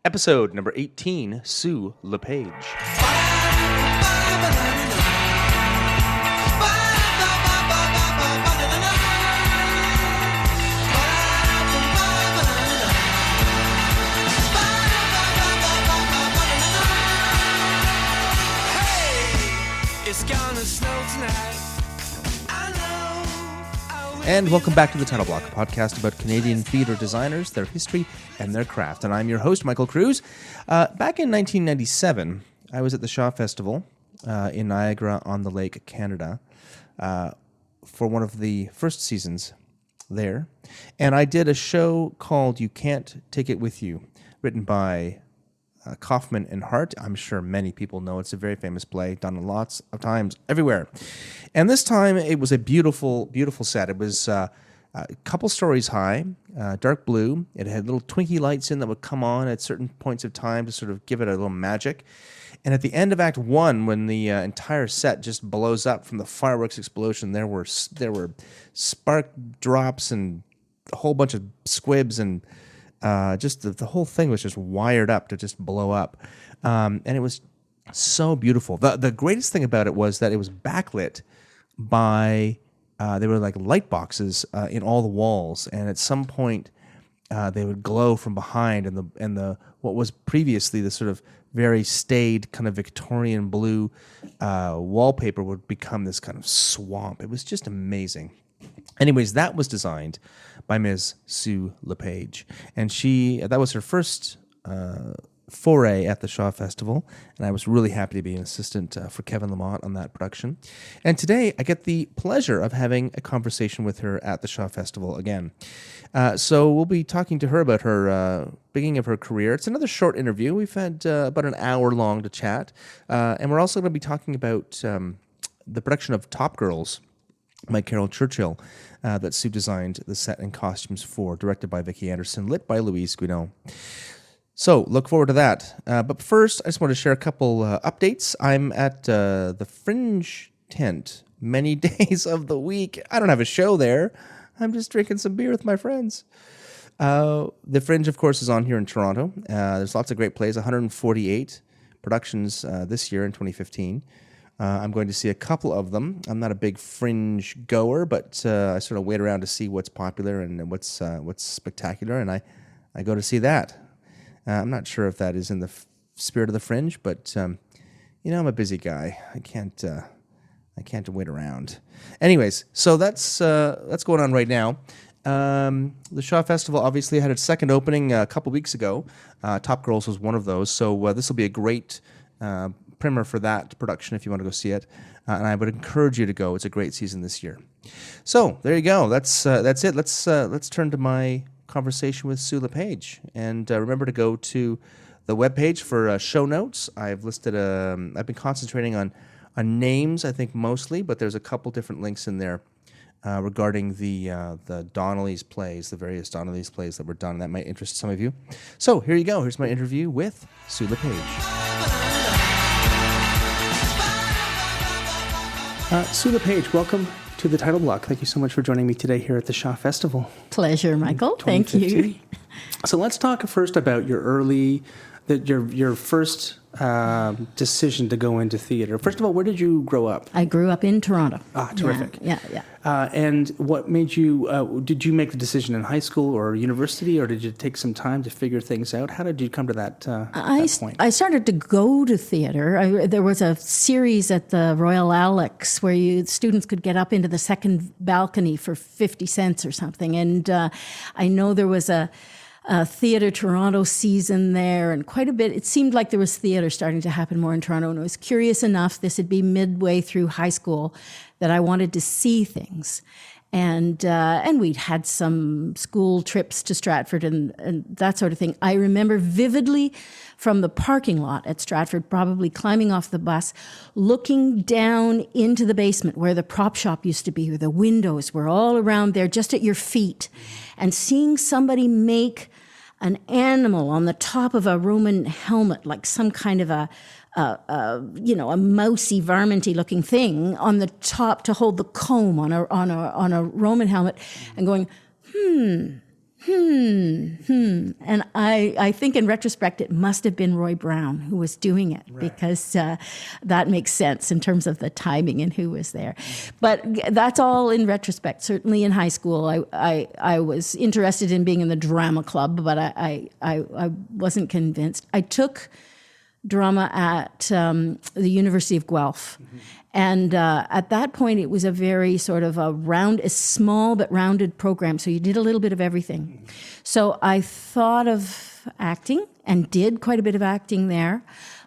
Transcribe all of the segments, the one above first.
Episode number 18, Sue LePage. And welcome back to the Title Block, a podcast about Canadian theatre designers, their history, and their craft. And I'm your host, Michael Cruz. Back in 1997, I was at the Shaw Festival in Niagara-on-the-Lake, Canada, for one of the first seasons there. And I did a show called You Can't Take It With You, written by Kaufman and Hart. I'm sure many people know it's a very famous play, done lots of times everywhere. And this time it was a beautiful, beautiful set. It was a couple stories high, dark blue. It had little twinkie lights in that would come on at certain points of time to sort of give it a little magic. And at the end of Act 1, when the entire set just blows up from the fireworks explosion, there were spark drops and a whole bunch of squibs and just the whole thing was just wired up to just blow up. And it was so beautiful. The greatest thing about it was that it was backlit by, they were like light boxes in all the walls. And at some point, they would glow from behind, and the what was previously the sort of very staid kind of Victorian blue wallpaper would become this kind of swamp. It was just amazing. Anyways, that was designed by Ms. Sue LePage, and that was her first foray at the Shaw Festival, and I was really happy to be an assistant for Kevin Lamont on that production. And today, I get the pleasure of having a conversation with her at the Shaw Festival again. So we'll be talking to her about her beginning of her career. It's another short interview. We've had about an hour long to chat, and we're also going to be talking about the production of Top Girls by Carol Churchill, that Sue designed the set and costumes for, directed by Vicki Anderson, lit by Louise Guinand. So, look forward to that. But first, I just want to share a couple updates. I'm at the Fringe tent many days of the week. I don't have a show there. I'm just drinking some beer with my friends. The Fringe, of course, is on here in Toronto. There's lots of great plays, 148 productions this year in 2015. I'm going to see a couple of them. I'm not a big Fringe goer, but I sort of wait around to see what's popular and what's spectacular, and I go to see that. I'm not sure if that is in the spirit of the Fringe, but I'm a busy guy. I can't wait around. Anyways, so that's going on right now. The Shaw Festival obviously had its second opening a couple weeks ago. Top Girls was one of those, so this will be a great primer for that production if you want to go see it, and I would encourage you to go. It's a great season this year. So there you go. That's it. Let's turn to my conversation with Sue LePage, and remember to go to the webpage for show notes. I've listed I've been concentrating on names, I think mostly, but there's a couple different links in there regarding the Donnallys plays, the various Donnallys plays that were done. That might interest some of you. So here you go. Here's my interview with Sue LePage. Sue LePage, welcome to the Title Block. Thank you so much for joining me today here at the Shaw Festival. Pleasure, Michael. Thank you. So let's talk first about your first decision to go into theater. First of all, where did you grow up? I grew up in Toronto. Ah, terrific. Yeah. And what made you, did you make the decision in high school or university, or did you take some time to figure things out? How did you come to that point? I started to go to theater. There was a series at the Royal Alex where students could get up into the second balcony for 50 cents or something. And I know there was a Theatre Toronto season there, and quite a bit. It seemed like there was theatre starting to happen more in Toronto, and I was curious enough, this would be midway through high school, that I wanted to see things. And we'd had some school trips to Stratford and that sort of thing. I remember vividly from the parking lot at Stratford, probably climbing off the bus, looking down into the basement where the prop shop used to be, where the windows were all around there, just at your feet, and seeing somebody make an animal on the top of a Roman helmet, like some kind of a mousy, varminty looking thing on the top to hold the comb on a Roman helmet, and going, And I think in retrospect, it must have been Roy Brown who was doing it, because that makes sense in terms of the timing and who was there. But that's all in retrospect. Certainly in high school, I was interested in being in the drama club, but I wasn't convinced. I took drama at the University of Guelph. And at that point, it was a very sort of a small but rounded program. So you did a little bit of everything. So I thought of acting and did quite a bit of acting there.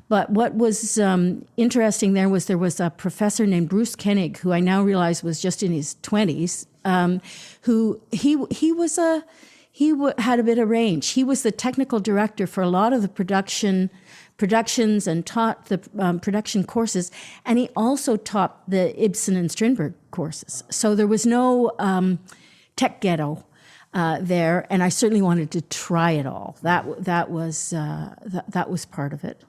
But what was interesting there was a professor named Bruce Koenig, who I now realize was just in his 20s, who had a bit of range. He was the technical director for a lot of the productions and taught the production courses, and he also taught the Ibsen and Strindberg courses. So there was no tech ghetto there, and I certainly wanted to try it all. That was part of it.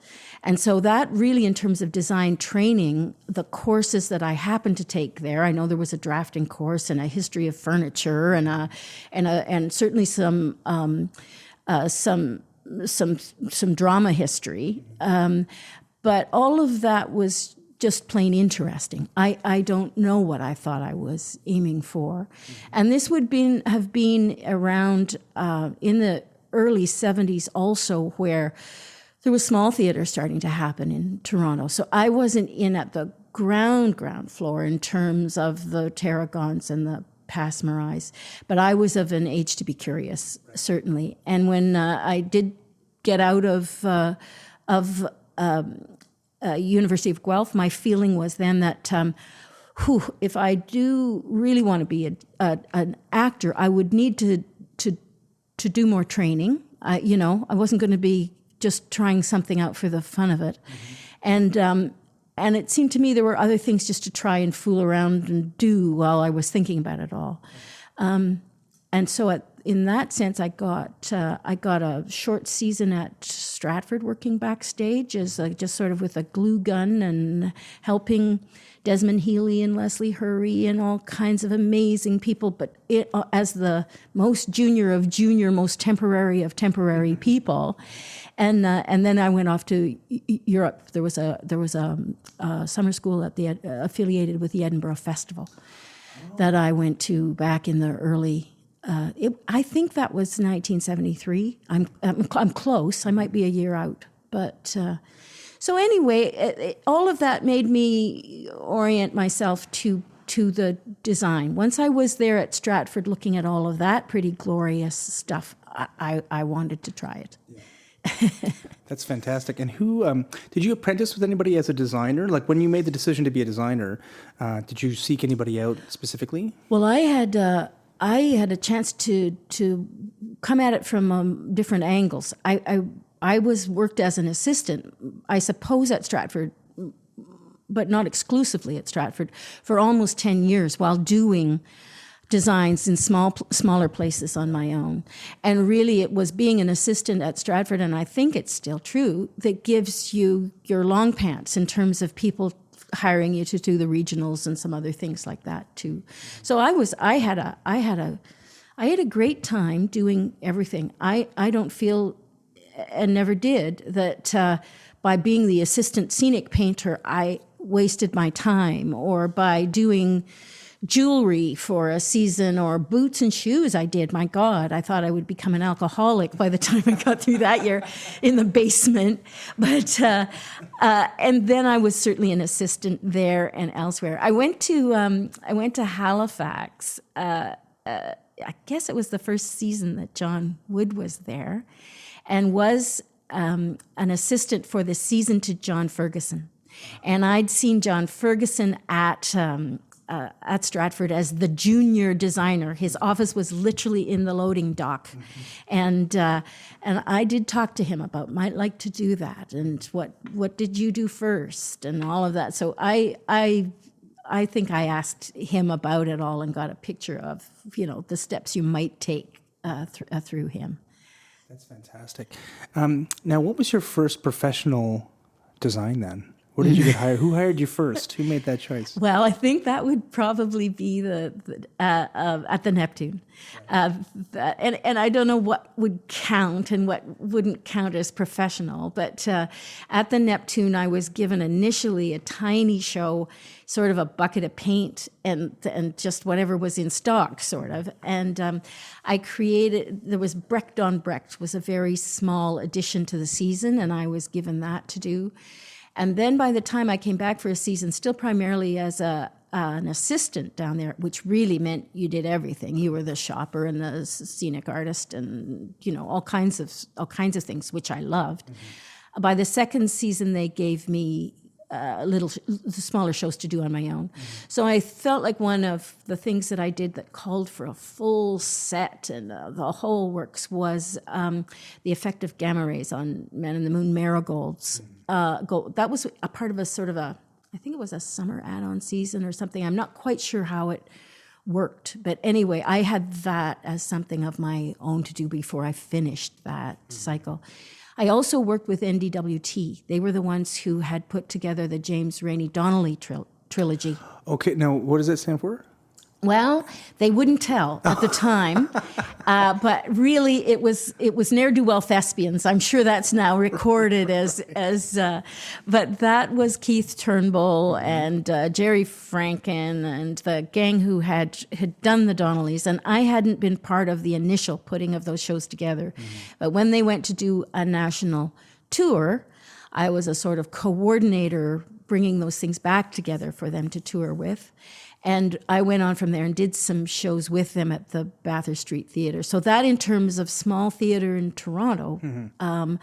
And so that really, in terms of design training, the courses that I happened to take there, I know there was a drafting course and a history of furniture and certainly some drama history, but all of that was just plain interesting. I don't know what I thought I was aiming for, and this would have been around in the early 70s also, where there was small theater starting to happen in Toronto. So I wasn't in at the ground floor in terms of the Tarragons and the Passe Marais, but I was of an age to be curious, certainly. And when I did get out of University of Guelph, my feeling was then that if I do really want to be an actor, I would need to do more training. I wasn't going to be just trying something out for the fun of it, and it seemed to me there were other things just to try and fool around and do while I was thinking about it all. And so in that sense, I got a short season at Stratford working backstage as just sort of with a glue gun and helping Desmond Healy and Leslie Hurry and all kinds of amazing people, but as the most junior of junior, most temporary of temporary people. And then I went off to Europe. There was a summer school affiliated with the Edinburgh Festival that I went to back in the early. I think that was 1973. I'm close. I might be a year out, but so anyway, all of that made me orient myself to the design. Once I was there at Stratford, looking at all of that pretty glorious stuff, I wanted to try it. Yeah. That's fantastic. And who did you apprentice with anybody as a designer? Like when you made the decision to be a designer, did you seek anybody out specifically? Well, I had a chance to come at it from different angles. I worked as an assistant, I suppose, at Stratford, but not exclusively at Stratford, for almost 10 years while doing designs in smaller places on my own. And really it was being an assistant at Stratford, and I think it's still true, that gives you your long pants in terms of people hiring you to do the regionals and some other things like that too. So I had a great time doing everything. I don't feel, and never did, that by being the assistant scenic painter I wasted my time, or by doing jewelry for a season or boots and shoes I did. My God, I thought I would become an alcoholic by the time I got through that year in the basement. But and then I was certainly an assistant there and elsewhere. I went to Halifax. I guess it was the first season that John Wood was there, and was an assistant for the season to John Ferguson. And I'd seen John Ferguson at Stratford as the junior designer. His office was literally in the loading dock. And I did talk to him about, might like to do that, and what did you do first, and all of that. So I think I asked him about it all and got a picture of, the steps you might take through him. That's fantastic. Now, what was your first professional design then? Where did you get hired? Who hired you first? Who made that choice? Well, I think that would probably be at the Neptune. And I don't know what would count and what wouldn't count as professional, but at the Neptune, I was given initially a tiny show, sort of a bucket of paint and just whatever was in stock, sort of. And I created, there was Brecht on Brecht was a very small addition to the season, and I was given that to do. And then by the time I came back for a season, still primarily as an assistant down there, which really meant you did everything. You were the shopper and the scenic artist, and all kinds of things, which I loved. Mm-hmm. By the second season, they gave me smaller shows to do on my own. Mm-hmm. So I felt like one of the things that I did that called for a full set and the whole works was the effect of gamma rays on Man in the Moon marigolds. Mm-hmm. That was a part of I think it was a summer add-on season or something. I'm not quite sure how it worked. But anyway, I had that as something of my own to do before I finished that cycle. I also worked with NDWT. They were the ones who had put together the James Rainey Donnelly trilogy. Okay, now what does that stand for? Well, they wouldn't tell at the time, but really it was ne'er-do-well thespians. I'm sure that's now recorded but that was Keith Turnbull and Jerry Franken and the gang who had done the Donnallys, and I hadn't been part of the initial putting of those shows together. Mm-hmm. But when they went to do a national tour, I was a sort of coordinator bringing those things back together for them to tour with. And I went on from there and did some shows with them at the Bathurst Street Theatre. So that, in terms of small theatre in Toronto, mm-hmm.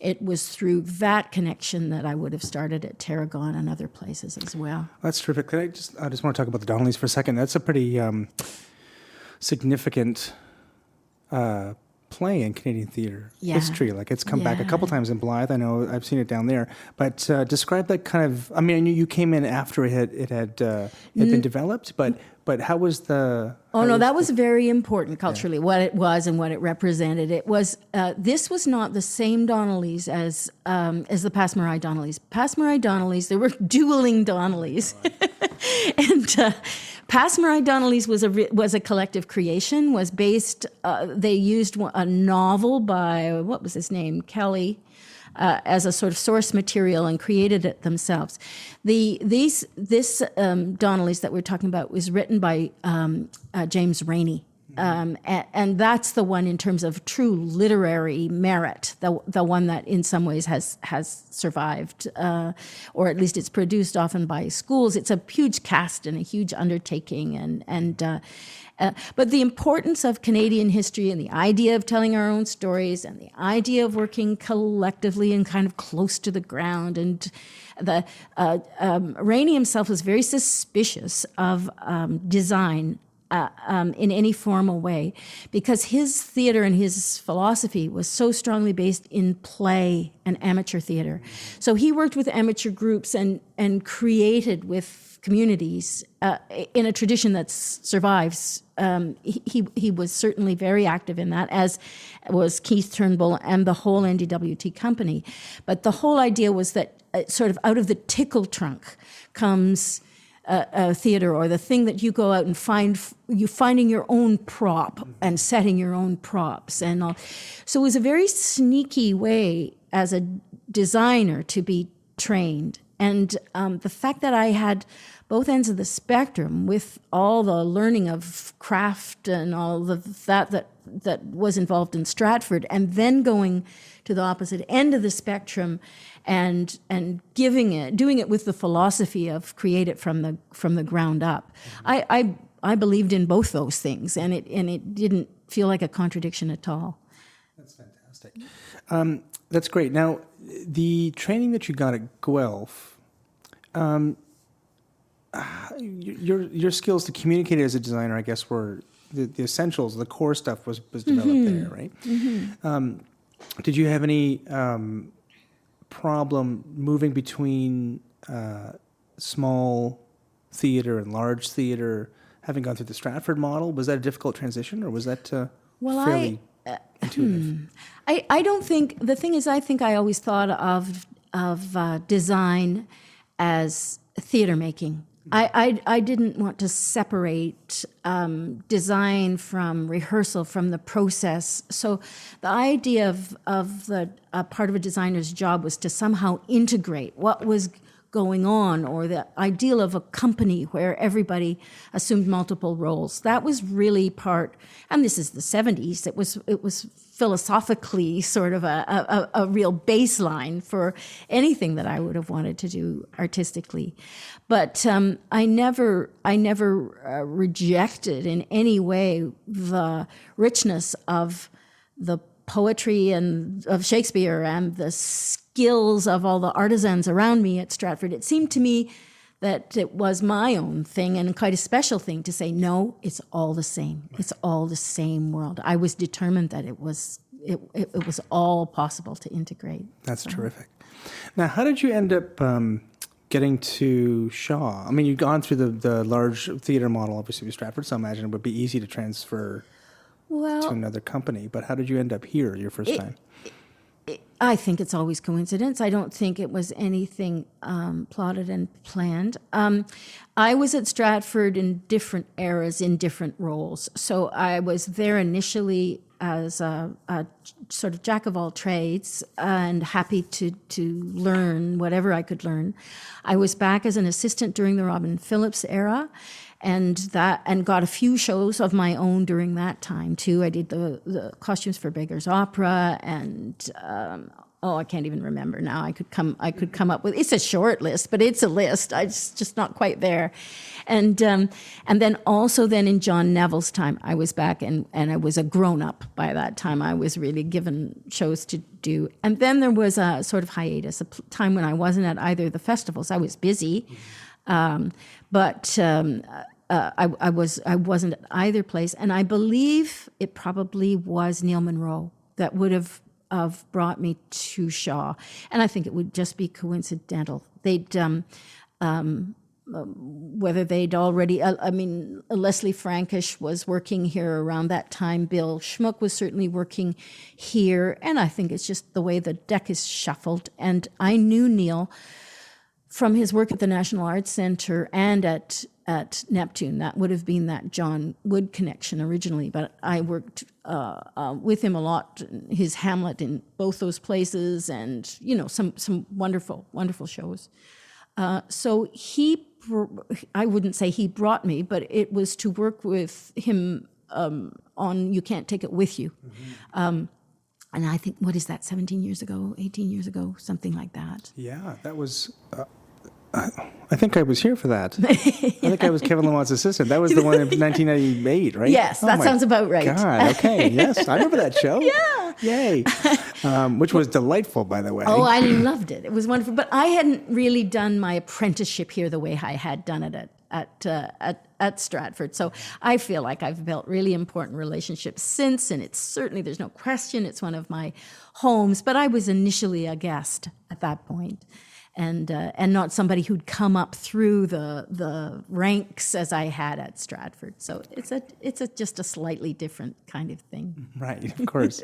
It was through that connection that I would have started at Tarragon and other places as well. That's terrific. I just want to talk about the Donnellys for a second. That's a pretty significant play in Canadian theatre history. Like, it's come back a couple times in Blythe. I know I've seen it down there. But describe that kind of. I mean, I knew you came in after it had been developed. But how was the? That was very important culturally. What it was and what it represented. It was. This was not the same Donnellys as the Passmarais Donnellys. Passmarais Donnellys. There were dueling Donnellys, and. Passmarais Donnellys was a collective creation, was based, they used a novel by, what was his name, Kelly, as a sort of source material and created it themselves. This Donnellys that we're talking about was written by James Rainey. And that's the one in terms of true literary merit, the one that in some ways has survived, or at least it's produced often by schools. It's a huge cast and a huge undertaking, but the importance of Canadian history and the idea of telling our own stories and the idea of working collectively and kind of close to the ground, and Rainey himself was very suspicious of design. In any formal way, because his theater and his philosophy was so strongly based in play and amateur theater. So he worked with amateur groups and created with communities in a tradition that survives. He was certainly very active in that, as was Keith Turnbull and the whole NDWT company. But the whole idea was that sort of out of the tickle trunk comes a theater, or the thing that you go out and finding your own prop and setting your own props and all. So it was a very sneaky way as a designer to be trained. And the fact that I had both ends of the spectrum with all the learning of craft and all that was involved in Stratford, and then going to the opposite end of the spectrum and doing it with the philosophy of create it from the ground up. I believed in both those things, and it didn't feel like a contradiction at all. That's fantastic. That's great. Now, the training that you got at Guelph, your skills to communicate as a designer, I guess, were the essentials. The core stuff was developed there, right? Mm-hmm. Did you have any problem moving between small theater and large theater, having gone through the Stratford model? Was that a difficult transition, or was that fairly intuitive? I don't think, the thing is, I think I always thought of design as theater making. I didn't want to separate design from rehearsal, from the process. So the idea of the part of a designer's job was to somehow integrate what was going on, or the ideal of a company where everybody assumed multiple roles. That was really part, and this is the 70s, it was philosophically sort of a real baseline for anything that I would have wanted to do artistically. But I never rejected in any way the richness of the poetry and of Shakespeare and the skills of all the artisans around me at Stratford. It seemed to me that it was my own thing, and quite a special thing, to say, no, it's all the same. It's all the same world. I was determined that it was all possible to integrate. That's terrific. Now, how did you end up getting to Shaw? I mean, you've gone through the large theater model, obviously, with Stratford, so I imagine it would be easy to transfer to another company. But how did you end up here your first time? I think it's always coincidence. I don't think it was anything plotted and planned. I was at Stratford in different eras, in different roles. So I was there initially as a sort of jack of all trades and happy to learn whatever I could learn. I was back as an assistant during the Robin Phillips era, and got a few shows of my own during that time too. I did the costumes for Beggar's Opera, and I can't even remember now. I could come up with, it's a short list, but it's a list. It's just not quite there. And then also in John Neville's time, I was back and I was a grown up by that time. I was really given shows to do. And then there was a sort of hiatus, a time when I wasn't at either of the festivals. I was busy. But I wasn't at either place, and I believe it probably was Neil Monroe that would have brought me to Shaw, and I think it would just be coincidental. They'd whether they'd already. Leslie Frankish was working here around that time. Bill Schmuck was certainly working here, and I think it's just the way the deck is shuffled. And I knew Neil from his work at the National Arts Centre and at Neptune. That would have been that John Wood connection originally, but I worked with him a lot, his Hamlet in both those places, and some wonderful, wonderful shows. So I wouldn't say he brought me, but it was to work with him on You Can't Take It With You. Mm-hmm. And I think, what is that, 17 years ago, 18 years ago, something like that. Yeah, that was... I think I was here for that. I think I was Kevin Lamotte's assistant. That was the one in 1998, right? Yes, that sounds about right. God, okay, yes. I remember that show. Yeah. Yay. Which was delightful, by the way. Oh, I loved it. It was wonderful. But I hadn't really done my apprenticeship here the way I had done it at Stratford. So I feel like I've built really important relationships since, and it's certainly, there's no question, it's one of my homes. But I was initially a guest at that point. And not somebody who'd come up through the ranks as I had at Stratford. So it's just a slightly different kind of thing. Right, of course.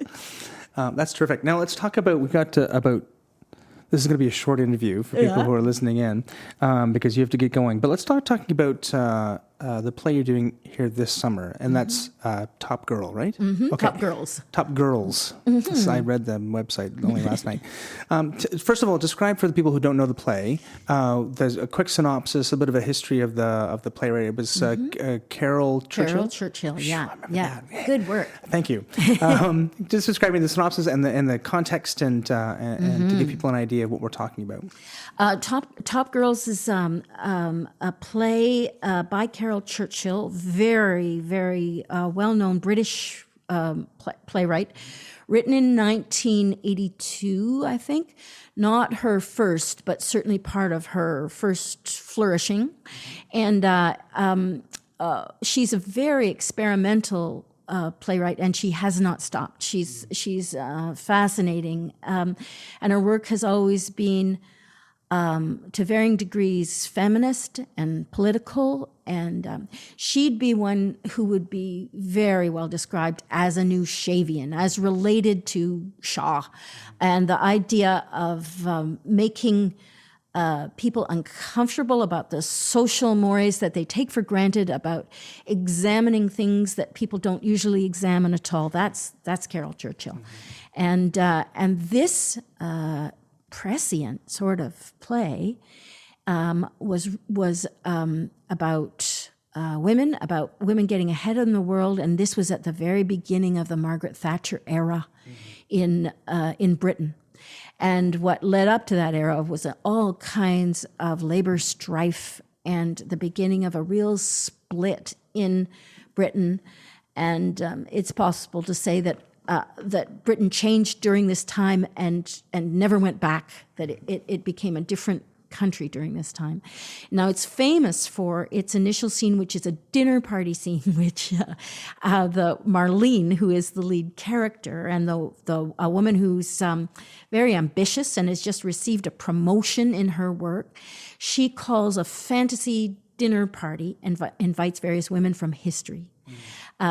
That's terrific. Now let's talk about, this is going to be a short interview for people who are listening in, because you have to get going. But let's start talking about the play you're doing here this summer, and that's Top Girl, right? Mm-hmm. Okay. Top Girls. Top Girls. Mm-hmm. So I read the website only last night. First of all, describe for the people who don't know the play. There's a quick synopsis, a bit of a history of the playwright. It was Carol Churchill. Carol Churchill. Yeah. Good work. Thank you. Just describing the synopsis and the context and to give people an idea of what we're talking about. Top Girls is a play by Carol Churchill, very, very well-known British playwright, written in 1982, I think. Not her first, but certainly part of her first flourishing. And she's a very experimental playwright, and she has not stopped. She's fascinating, and her work has always been, to varying degrees, feminist and political, and she'd be one who would be very well described as a new Shavian, as related to Shaw, and the idea of making people uncomfortable about the social mores that they take for granted, about examining things that people don't usually examine at all. That's Carol Churchill. Mm-hmm. And this prescient sort of play was about women getting ahead in the world, and this was at the very beginning of the Margaret Thatcher era in Britain. And what led up to that era was all kinds of labor strife and the beginning of a real split in Britain. And it's possible to say that that Britain changed during this time and never went back, that it became a different country during this time. Now, it's famous for its initial scene, which is a dinner party scene, which the Marlene, who is the lead character, and a woman who's very ambitious and has just received a promotion in her work, she calls a fantasy dinner party and invites various women from history.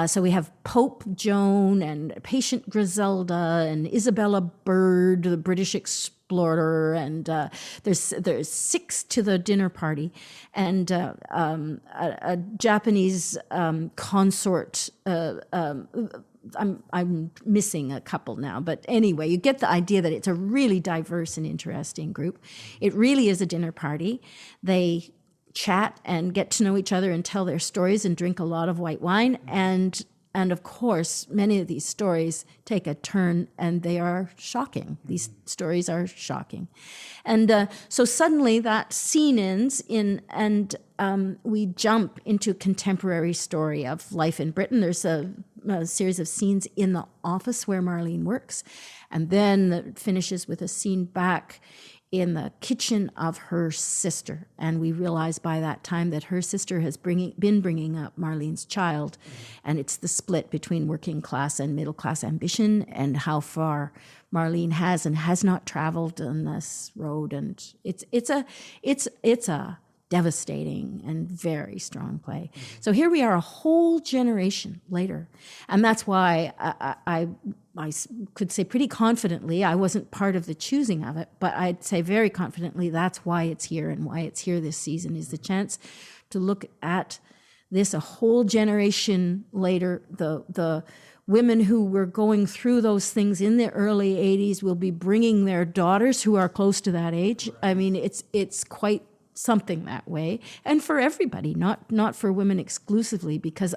So we have Pope Joan and Patient Griselda and Isabella Bird, the British explorer, and there's 6 to the dinner party, and a Japanese consort. I'm missing a couple now, but anyway, you get the idea that it's a really diverse and interesting group. It really is a dinner party. They chat and get to know each other and tell their stories and drink a lot of white wine. And of course, many of these stories take a turn and they are shocking. These stories are shocking. And so suddenly that scene ends and we jump into contemporary story of life in Britain. There's a series of scenes in the office where Marlene works. And then it finishes with a scene back in the kitchen of her sister. And we realize by that time that her sister has been bringing up Marlene's child. And it's the split between working class and middle class ambition and how far Marlene has and has not traveled on this road. And it's a devastating and very strong play. So here we are a whole generation later. And that's why I could say pretty confidently, I wasn't part of the choosing of it, but I'd say very confidently that's why it's here, and why it's here this season is the chance to look at this a whole generation later. The women who were going through those things in the early 80s will be bringing their daughters who are close to that age. I mean, it's quite something that way, and for everybody, not for women exclusively, because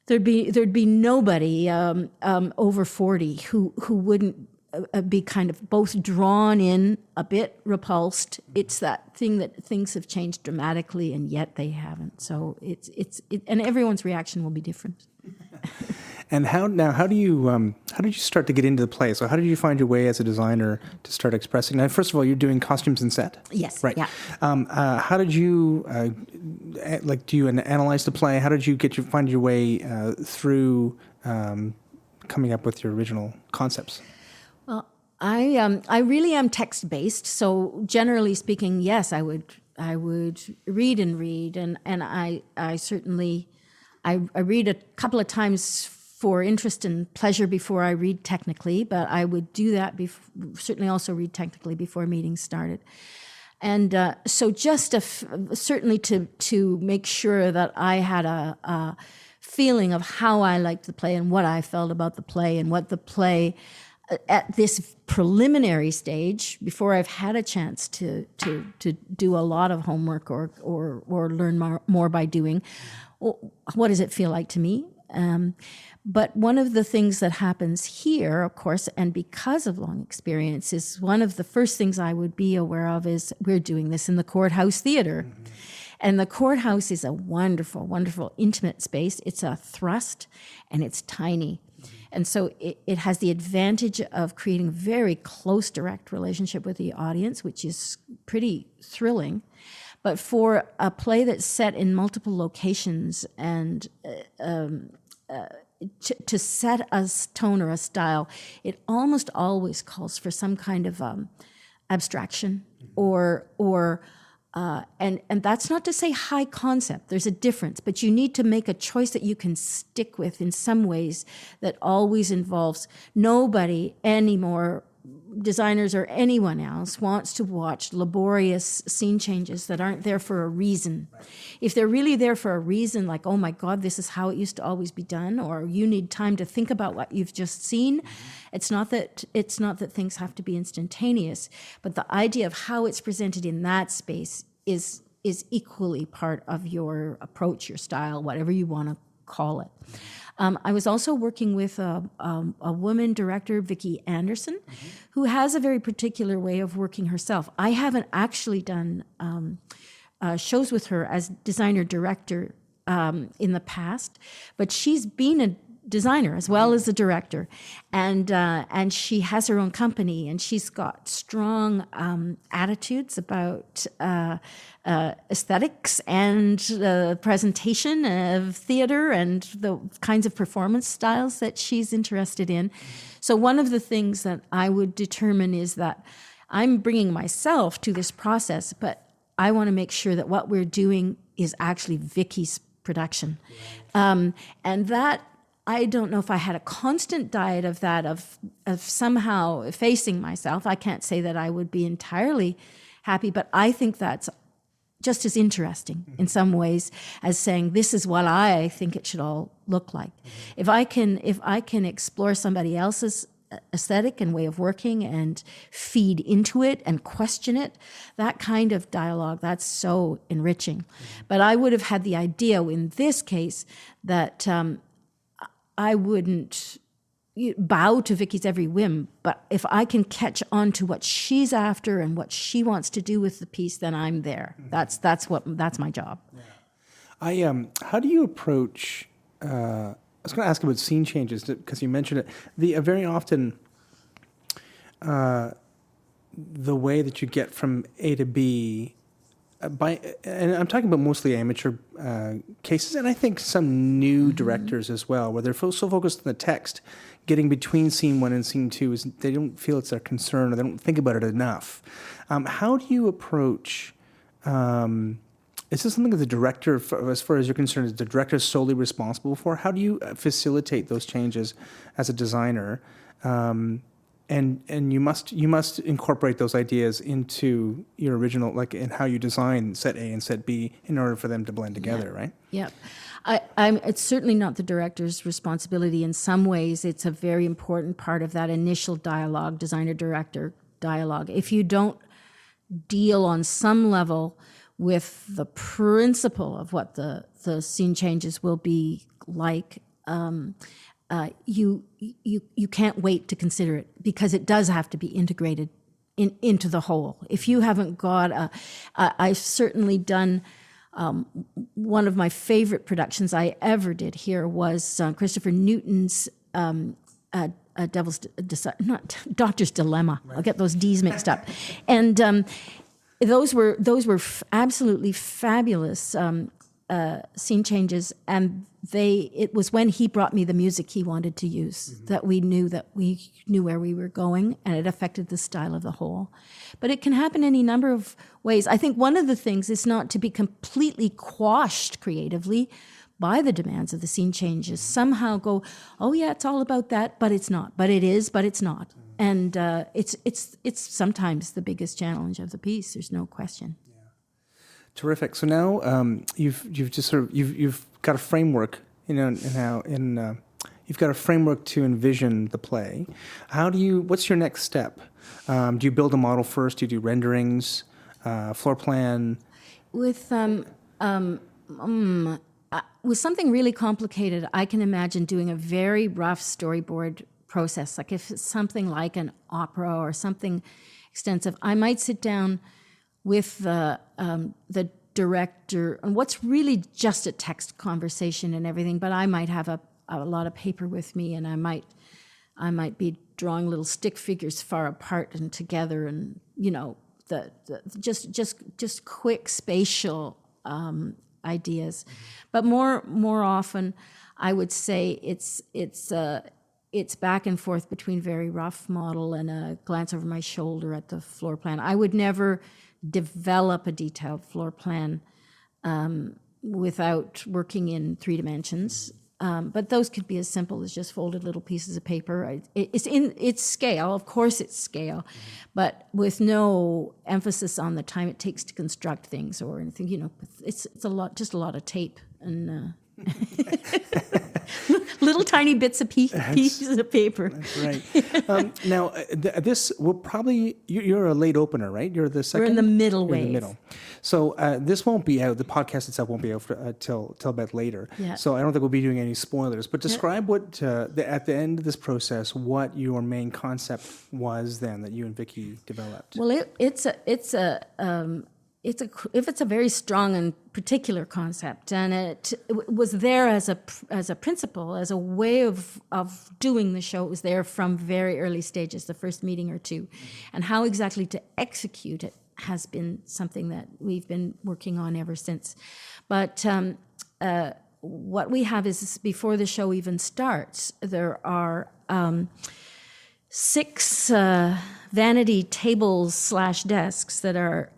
there'd be nobody over 40 who wouldn't be kind of both drawn in, a bit repulsed. It's that thing that things have changed dramatically and yet they haven't. So and everyone's reaction will be different. And how did you start to get into the play? So how did you find your way as a designer to start expressing? Now, first of all, you're doing costumes and set. Yes. Right. Yeah. How did you do you analyze the play? How did you find your way through coming up with your original concepts? Well, I really am text based. So generally speaking, yes, I would read and I certainly I read a couple of times for interest and pleasure before I read technically, but I would do that certainly also read technically before meetings started. And so just certainly to make sure that I had a feeling of how I liked the play and what I felt about the play and what the play at this preliminary stage, before I've had a chance to do a lot of homework or learn more by doing, what does it feel like to me? But one of the things that happens here, of course, and because of long experience, is one of the first things I would be aware of is we're doing this in the Courthouse Theater. Mm-hmm. And the Courthouse is a wonderful, wonderful, intimate space. It's a thrust, and it's tiny. Mm-hmm. And so it has the advantage of creating a very close, direct relationship with the audience, which is pretty thrilling. But for a play that's set in multiple locations and to set a tone or a style, it almost always calls for some kind of abstraction and that's not to say high concept. There's a difference, but you need to make a choice that you can stick with in some ways that always involves nobody anymore designers or anyone else wants to watch laborious scene changes that aren't there for a reason. Right. If they're really there for a reason, like, oh my God, this is how it used to always be done, or you need time to think about what you've just seen, it's not that things have to be instantaneous, but the idea of how it's presented in that space is equally part of your approach, your style, whatever you want to call it. I was also working with a woman director, Vicki Anderson, who has a very particular way of working herself. I haven't actually done shows with her as designer director in the past, but she's been a designer as well as a director, and she has her own company, and she's got strong attitudes about aesthetics and presentation of theater and the kinds of performance styles that she's interested in. So one of the things that I would determine is that I'm bringing myself to this process, but I want to make sure that what we're doing is actually Vicky's production, and that. I don't know if I had a constant diet of that, of somehow effacing myself. I can't say that I would be entirely happy, but I think that's just as interesting in some ways as saying, this is what I think it should all look like. If I can explore somebody else's aesthetic and way of working and feed into it and question it, that kind of dialogue, that's so enriching. But I would have had the idea in this case that I wouldn't bow to Vicky's every whim, but if I can catch on to what she's after and what she wants to do with the piece, then I'm there. That's my job. Yeah. How do you approach? I was going to ask about scene changes because you mentioned it. Very often, the way that you get from A to B. And I'm talking about mostly amateur cases, and I think some new directors as well, where they're so focused on the text, getting between scene 1 and scene 2, is they don't feel it's their concern, or they don't think about it enough. How do you approach? Is this something that the director, as far as you're concerned, is the director solely responsible for? How do you facilitate those changes as a designer? And you must incorporate those ideas into your original, like in how you design set A and set B, in order for them to blend together, right? Yeah. It's certainly not the director's responsibility. In some ways, it's a very important part of that initial dialogue, designer-director dialogue. If you don't deal on some level with the principle of what the scene changes will be like, you can't wait to consider it, because it does have to be integrated into the whole. If you haven't got I've certainly done, one of my favorite productions I ever did here was Christopher Newton's Doctor's Dilemma. Right. I'll get those D's mixed up. And those were absolutely fabulous scene changes, and it was when he brought me the music he wanted to use that we knew where we were going, and it affected the style of the whole. But it can happen any number of ways. I think one of the things is not to be completely quashed creatively by the demands of the scene changes. Somehow go, oh yeah, it's all about that, but it's not. But it is, but it's not. And it's sometimes the biggest challenge of the piece. There's no question. Terrific. So now you've got a framework, you've got a framework to envision the play. What's your next step? Do you build a model first? Do you do renderings, floor plan? With something really complicated, I can imagine doing a very rough storyboard process. Like if it's something like an opera or something extensive, I might sit down with the director, and what's really just a text conversation and everything, but I might have a lot of paper with me, and I might be drawing little stick figures far apart and together, and just quick spatial ideas. But more often, I would say it's back and forth between very rough model and a glance over my shoulder at the floor plan. I would never develop a detailed floor plan without working in 3 dimensions. But those could be as simple as just folded little pieces of paper. It's scale, of course it's scale, but with no emphasis on the time it takes to construct things or anything. It's just a lot of tape and little tiny bits of pieces of paper. That's right. Now, this will probably, you're a late opener, right? You're the second? We're in the middle wave. In the middle. So this won't be out, the podcast itself won't be out till a bit later. Yeah. So I don't think we'll be doing any spoilers, but describe what, at the end of this process, what your main concept was then that you and Vicky developed. Well, it's a very strong and particular concept, and it was there as a principle, as a way of doing the show. It was there from very early stages, the first meeting or two, and how exactly to execute it has been something that we've been working on ever since. But what we have is, before the show even starts, there are 6 vanity tables / desks that are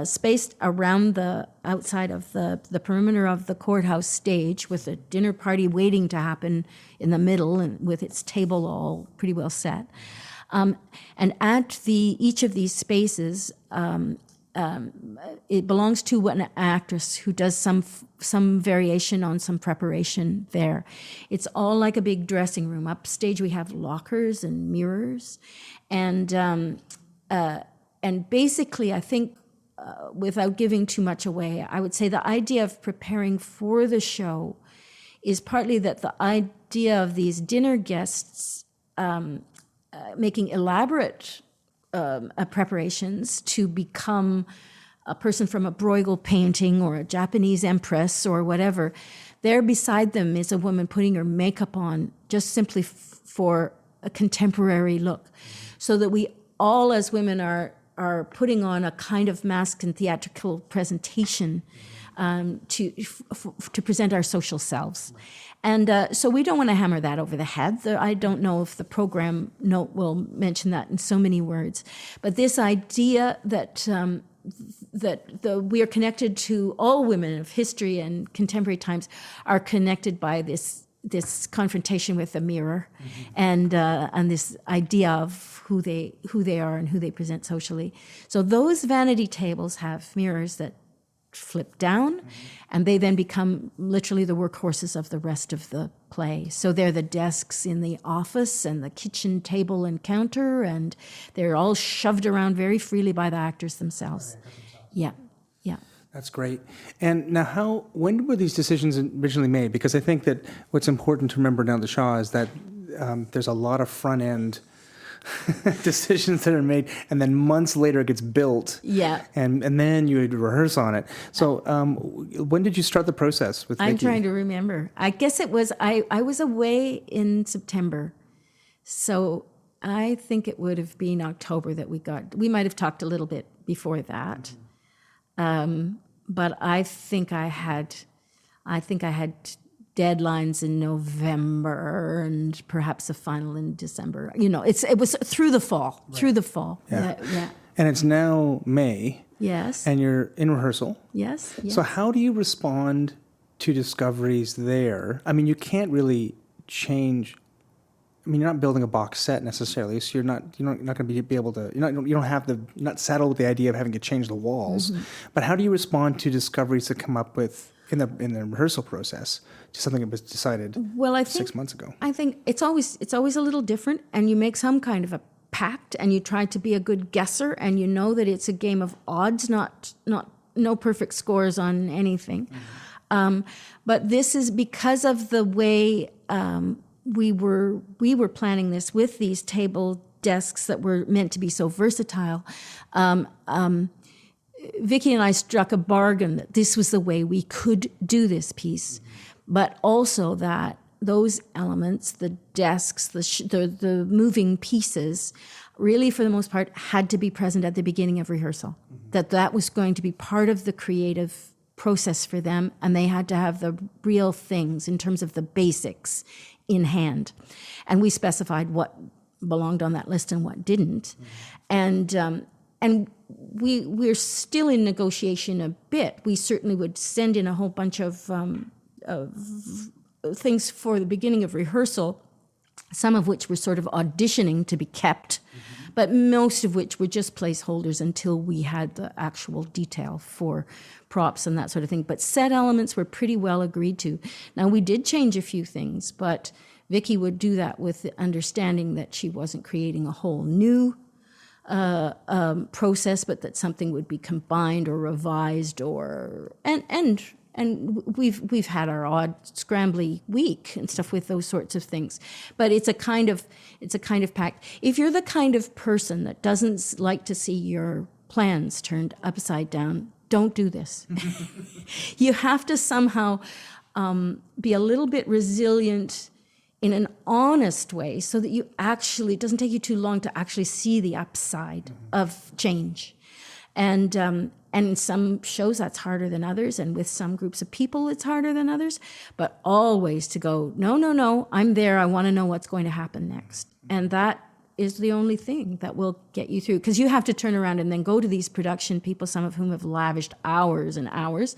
spaced around the outside of the perimeter of the courthouse stage, with a dinner party waiting to happen in the middle, and with its table all pretty well set. And at each of these spaces, it belongs to an actress who does some variation on some preparation there. It's all like a big dressing room. Upstage we have lockers and mirrors, and basically I think, without giving too much away, I would say the idea of preparing for the show is partly that the idea of these dinner guests making elaborate preparations to become a person from a Bruegel painting or a Japanese empress or whatever. There beside them is a woman putting her makeup on just simply for a contemporary look, so that we all as women are putting on a kind of mask and theatrical presentation to present our social selves. And so we don't want to hammer that over the head. I don't know if the program note will mention that in so many words. But this idea that we are connected to, all women of history and contemporary times are connected by this confrontation with the mirror, and this idea of who they are and who they present socially. So those vanity tables have mirrors that flip down, and they then become literally the workhorses of the rest of the play. So they're the desks in the office and the kitchen table and counter, and they're all shoved around very freely by the actors themselves. Yeah. That's great. And now, when were these decisions originally made? Because I think that what's important to remember now, the Shaw, is that there's a lot of front-end decisions that are made, and then months later it gets built. Yeah. And then you would rehearse on it. So when did you start the process with Vicky? I'm trying to remember. I guess it was, I was away in September. So I think it would have been October that we might have talked a little bit before that. But I think I had deadlines in November and perhaps a final in December. It was through the fall. Right. Through the fall. Yeah. And it's now May. Yes. And you're in rehearsal. Yes. So how do you respond to discoveries there? I mean, you can't really change. I mean, you're not building a box set necessarily, so you're not going to be able to. You're not saddled with the idea of having to change the walls. Mm-hmm. But how do you respond to discoveries that come up with in the rehearsal process to something that was decided 6 months ago? I think it's always a little different, and you make some kind of a pact, and you try to be a good guesser, and you know that it's a game of odds, no perfect scores on anything. Mm-hmm. But this is because of the way. We were planning this with these table desks that were meant to be so versatile. Vicky and I struck a bargain that this was the way we could do this piece, but also that those elements, the desks, the moving pieces, really for the most part had to be present at the beginning of rehearsal. Mm-hmm. That was going to be part of the creative process for them, and they had to have the real things in terms of the basics in hand. And we specified what belonged on that list and what didn't. Mm-hmm. And we're still in negotiation a bit. We certainly would send in a whole bunch of things for the beginning of rehearsal, some of which were sort of auditioning to be kept, but most of which were just placeholders until we had the actual detail for props and that sort of thing. But set elements were pretty well agreed to. Now, we did change a few things, but Vicky would do that with the understanding that she wasn't creating a whole new process, but that something would be combined or revised, or and we've had our odd scrambly week and stuff with those sorts of things. But it's a kind of pact. If you're the kind of person that doesn't like to see your plans turned upside down, don't do this. You have to somehow be a little bit resilient in an honest way, so that you actually, it doesn't take you too long to actually see the upside of change. And in some shows that's harder than others, and with some groups of people it's harder than others, but always to go, no, I'm there, I want to know what's going to happen next. And that is the only thing that will get you through, because you have to turn around and then go to these production people, some of whom have lavished hours and hours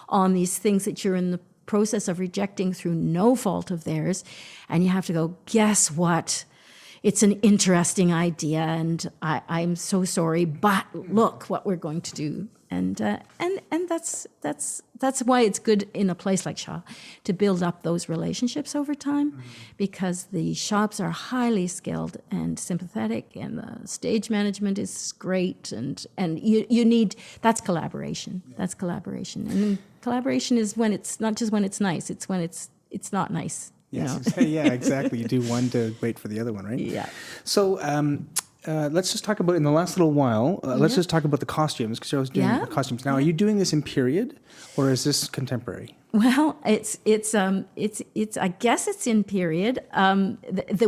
on these things that you're in the process of rejecting through no fault of theirs, and you have to go, guess what? It's an interesting idea, and I'm so sorry, but look what we're going to do. And that's why it's good in a place like Shaw to build up those relationships over time, because the shops are highly skilled and sympathetic, and the stage management is great, and you need, that's collaboration. That's collaboration. And collaboration is when it's not just when it's nice, it's when it's not nice. Yes, yeah, exactly. You do one to wait for the other one, right? Yeah. So let's just talk about, in the last little while, let's just talk about the costumes, because I was doing the costumes. Now, are you doing this in period, or is this contemporary? Well, it's I guess it's in period.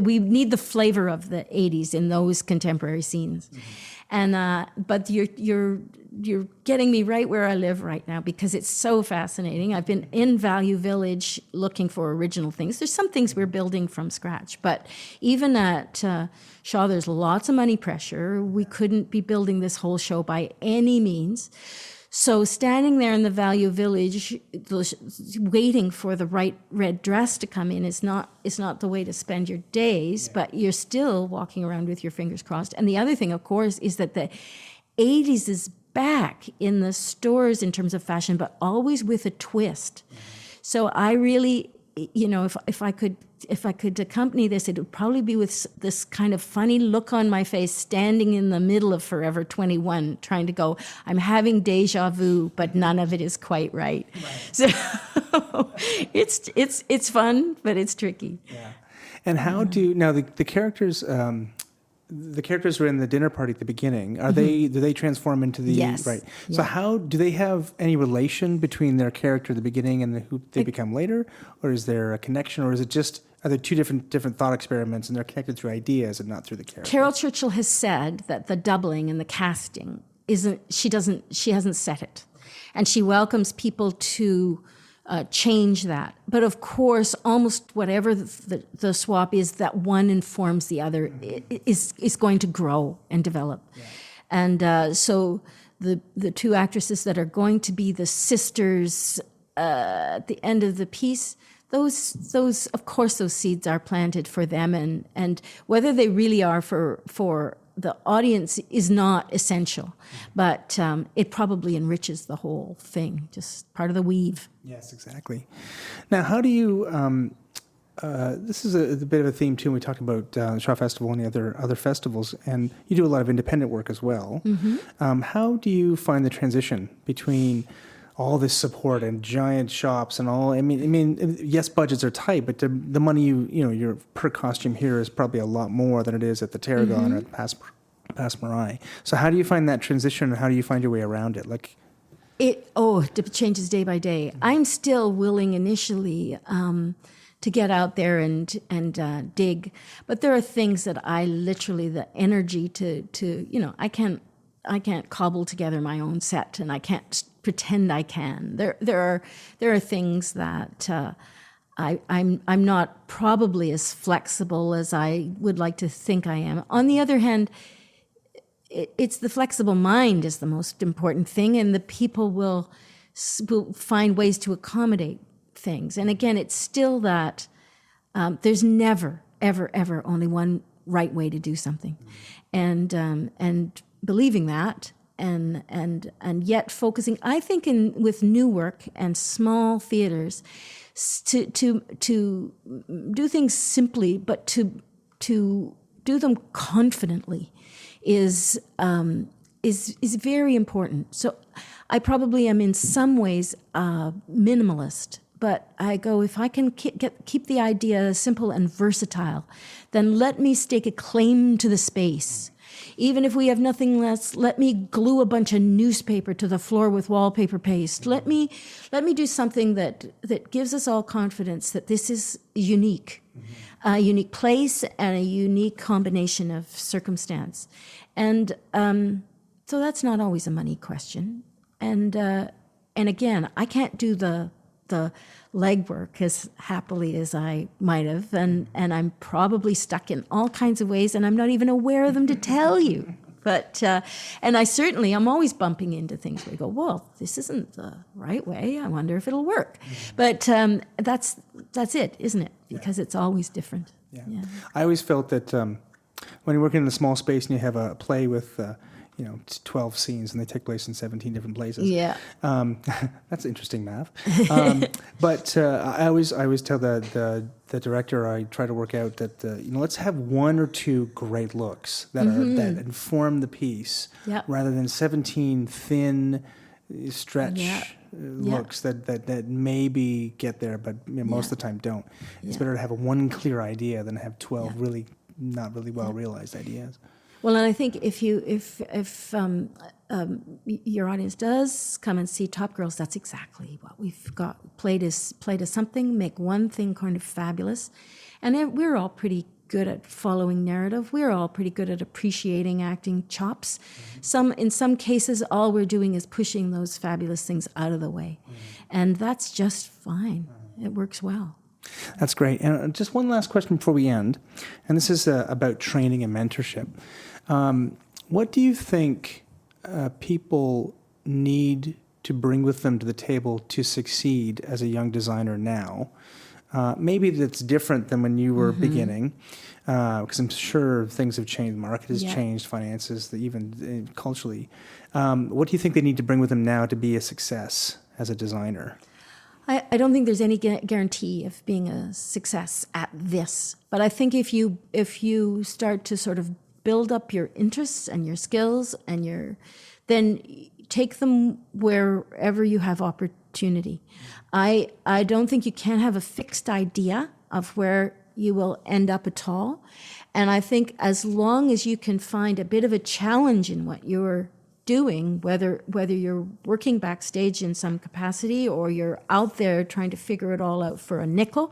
We need the flavor of the 80s in those contemporary scenes. And but you're getting me right where I live right now, because it's so fascinating. I've been in Value Village looking for original things. There's some things we're building from scratch, but even at Shaw, there's lots of money pressure. We couldn't be building this whole show by any means. So standing there in the Value Village, waiting for the right red dress to come in is not the way to spend your days, but you're still walking around with your fingers crossed. And the other thing, of course, is that the 80s is back in the stores in terms of fashion, but always with a twist. So I really, if I could accompany this, it would probably be with this kind of funny look on my face, standing in the middle of Forever 21, trying to go, I'm having deja vu, but none of it is quite right. So it's fun, but it's tricky. Yeah. And how do now the characters? The characters who are in the dinner party at the beginning, do they transform into the yes. Right? Yeah. So how do they have any relation between their character at the beginning and who they become later, or is there a connection, or is it just, are there two different thought experiments and they're connected through ideas and not through the character? Carol Churchill has said that the doubling and the casting she hasn't set it, and she welcomes people to change that. But of course, almost whatever the swap is, that one informs the other, is going to grow and develop. Yeah. And so the two actresses that are going to be the sisters at the end of the piece, those of course those seeds are planted for them, and whether they really are for the audience is not essential, but it probably enriches the whole thing, just part of the weave. Yes, exactly. Now, how do you, this is a bit of a theme too, we talked about the Shaw Festival and the other festivals, and you do a lot of independent work as well. How do you find the transition between all this support and giant shops and all? I mean, yes, budgets are tight, but the money your per costume here is probably a lot more than it is at the Tarragon or at the Passe Muraille. So how do you find that transition, and how do you find your way around it? It changes day by day. I'm still willing initially to get out there and dig, but there are things that I literally, the energy to I can't cobble together my own set, and I can't pretend I can. There are things that I'm not probably as flexible as I would like to think I am. On the other hand, it's the flexible mind is the most important thing, and the people will find ways to accommodate things. And again, it's still that there's never, ever, ever only one right way to do something. And believing that, and yet focusing, I think, with new work and small theaters, to do things simply, but to do them confidently is very important. So I probably am in some ways minimalist, but I go, if I can keep the idea simple and versatile, then let me stake a claim to the space. Even if we have nothing less, let me glue a bunch of newspaper to the floor with wallpaper paste. Let me do something that gives us all confidence that this is unique, a unique place and a unique combination of circumstance. And so that's not always a money question. And again, I can't do the legwork as happily as I might have, and I'm probably stuck in all kinds of ways, and I'm not even aware of them to tell you. But and I'm always bumping into things where you go, well, this isn't the right way. I wonder if it'll work. But that's it, isn't it? Because it's always different. Yeah. I always felt that when you're working in a small space and you have a play with 12 scenes and they take place in 17 different places. Yeah. That's interesting math. But I always tell the director, I try to work out that let's have one or two great looks that inform the piece, rather than 17 thin stretch looks that maybe get there, but most of the time don't. It's better to have one clear idea than have 12 really not really well realized ideas. Well, and I think if your audience does come and see Top Girls, that's exactly what we've got. Played as something, make one thing kind of fabulous, and we're all pretty good at following narrative. We're all pretty good at appreciating acting chops. In some cases, all we're doing is pushing those fabulous things out of the way, and that's just fine. It works well. That's great. And just one last question before we end, and this is about training and mentorship. What do you think people need to bring with them to the table to succeed as a young designer now? Maybe that's different than when you were beginning, because I'm sure things have changed. The market has changed, finances, even culturally. What do you think they need to bring with them now to be a success as a designer? I don't think there's any guarantee of being a success at this. But I think if you start to sort of build up your interests and your skills and then take them wherever you have opportunity. I don't think you can have a fixed idea of where you will end up at all. And I think as long as you can find a bit of a challenge in what you're doing, whether you're working backstage in some capacity or you're out there trying to figure it all out for a nickel,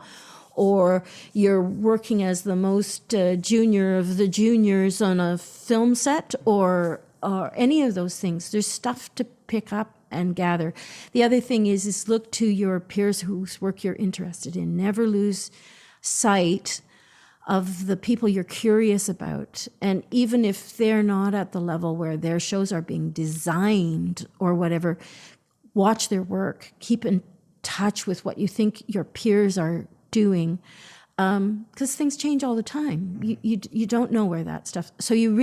or you're working as the most junior of the juniors on a film set, or any of those things, there's stuff to pick up and gather. The other thing is look to your peers whose work you're interested in. Never lose sight of the people you're curious about. And even if they're not at the level where their shows are being designed or whatever, watch their work. Keep in touch with what you think your peers are doing, because things change all the time. You don't know where that stuff. So you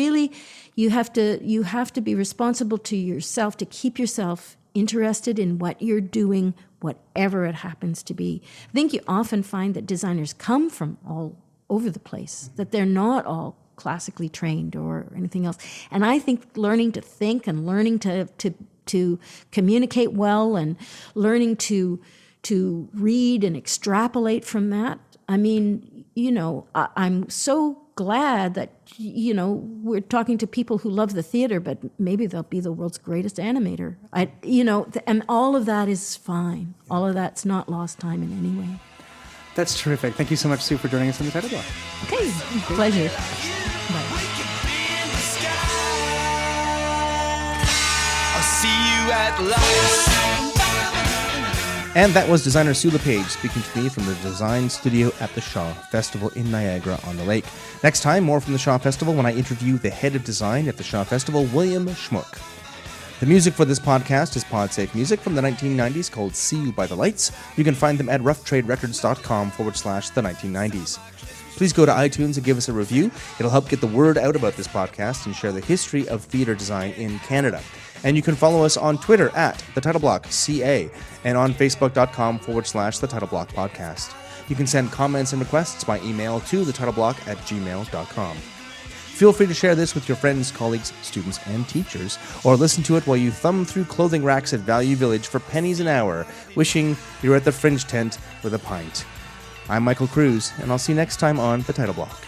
have to be responsible to yourself to keep yourself interested in what you're doing, whatever it happens to be. I think you often find that designers come from all over the place, that they're not all classically trained or anything else. And I think learning to think and learning to communicate well and learning to read and extrapolate from that. I mean, I'm so glad that, we're talking to people who love the theater, but maybe they'll be the world's greatest animator. And all of that is fine. All of that's not lost time in any way. That's terrific. Thank you so much, Sue, for joining us on the Title Block. Okay, pleasure. Bye. I'll see you at last. And that was designer Sue LePage speaking to me from the design studio at the Shaw Festival in Niagara-on-the-Lake. Next time, more from the Shaw Festival when I interview the head of design at the Shaw Festival, William Schmuck. The music for this podcast is PodSafe music from the 1990s called See You by the Lights. You can find them at roughtraderecords.com/the 1990s. Please go to iTunes and give us a review. It'll help get the word out about this podcast and share the history of theatre design in Canada. And you can follow us on Twitter at The Title Block CA and on Facebook.com/The Title Block Podcast. You can send comments and requests by email to thetitleBlock@gmail.com. Feel free to share this with your friends, colleagues, students, and teachers, or listen to it while you thumb through clothing racks at Value Village for pennies an hour, wishing you're at the Fringe Tent with a pint. I'm Michael Cruz, and I'll see you next time on The Title Block.